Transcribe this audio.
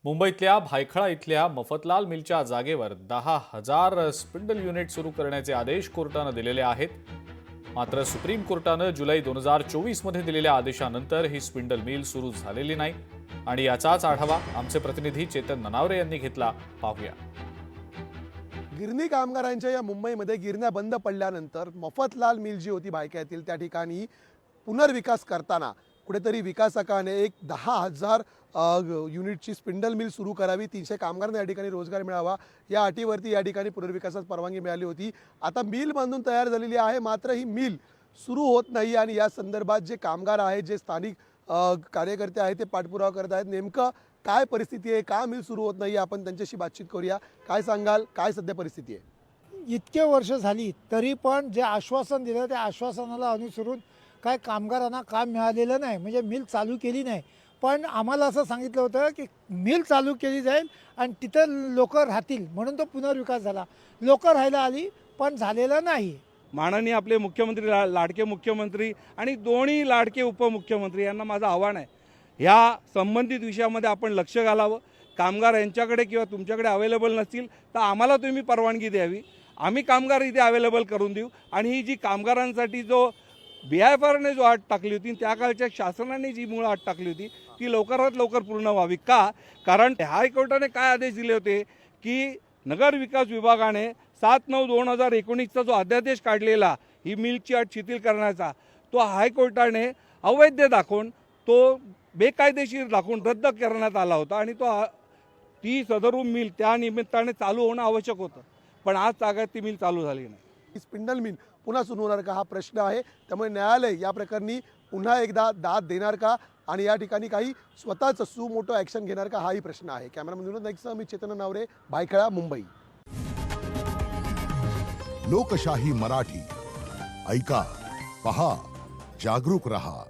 मुंबईतल्या भायखळा इथल्या मफतलाल मिलच्या जागेवर 10,000 स्पिंडल युनिट सुरू करण्याचे आदेश कोर्टानं दिलेले आहेत. मात्र सुप्रीम कोर्टानं जुलै 2024 मध्ये दिलेल्या आदेशानंतर ही स्पिंडल मिल सुरू झालेली नाही आणि याचाच आढावा आमचे प्रतिनिधी चेतन ननावरे यांनी घेतला. पाहूया. गिरणी कामगारांच्या या मुंबईमध्ये गिरण्या बंद पडल्यानंतर मफतलाल मिल जी होती भायखळ्यातील त्या ठिकाणी पुनर्विकास करताना कुठेतरी विकासकाने एक 10,000 युनिटची स्पिंडल मिल सुरू करावी, 300 कामगारांना या ठिकाणी रोजगार मिळावा या अटीवरती या ठिकाणी पुनर्विकासास परवानगी मिळाली होती. आता मिल बांधून तयार झालेली आहे, मात्र ही मिल सुरू होत नाही आणि या संदर्भात जे कामगार आहेत, जे स्थानिक कार्यकर्ते आहेत ते पाठपुरावा करत आहेत. नेमकं काय परिस्थिती आहे, का मिल सुरू होत नाही, आपण त्यांच्याशी बातचीत करूया. काय सांगाल, काय सध्या परिस्थिती आहे? इतके वर्ष झाली तरी पण जे आश्वासन दिलं त्या आश्वासनाला अनुसरून काय कामगारांना काम मिळालेलं नाही, म्हणजे मिल चालू केली नाही. पण आम्हाला असं सांगितलं होतं की मिल चालू केली जाईल आणि तिथं लोक राहतील म्हणून तो पुनर्विकास झाला. लोक राहायला आली पण झालेलं नाही. माननीय आपले मुख्यमंत्री लाडके मुख्यमंत्री आणि दोन्ही लाडके उपमुख्यमंत्री यांना माझं आव्हान आहे, ह्या संबंधित विषयामध्ये आपण लक्ष घालावं. कामगार यांच्याकडे किंवा तुमच्याकडे अवेलेबल नसतील तर आम्हाला तुम्ही परवानगी द्यावी, आम्ही कामगार इथे अवेलेबल करून देऊ. आणि ही जी कामगारांसाठी जो BIFRने जो अट टाकली होती, त्या काळच्या शासनाने जी मूळ अट टाकली होती ती लवकरात लवकर पूर्ण व्हावी. का? कारण हायकोर्टाने काय आदेश दिले होते की नगर विकास विभागाने 7/9/2019चा जो अध्यादेश काढलेला ही मिलची अट शिथिल करण्याचा, तो हायकोर्टाने अवैध दाखवून, तो बेकायदेशीर दाखवून रद्द करण्यात आला होता आणि ती सदरू मिल त्या निमित्ताने चालू होणं आवश्यक होतं. पण आज तागात ती मिल चालू झाली नाही. ही स्पिंडल मिल पुन्हा सुरू होणार का, हा प्रश्न आहे. त्यामुळे न्यायालय या प्रकरणी पुन्हा एकदा दाद देणार का आणि या ठिकाणी काही स्वतःच सुमोटो ॲक्शन घेणार का, हाही प्रश्न आहे. कॅमेरामन विनोद नाईकसह मी चेतन ननावरे, भायखळा, मुंबई. लोकशाही मराठी ऐका, पहा, जागरूक रहा.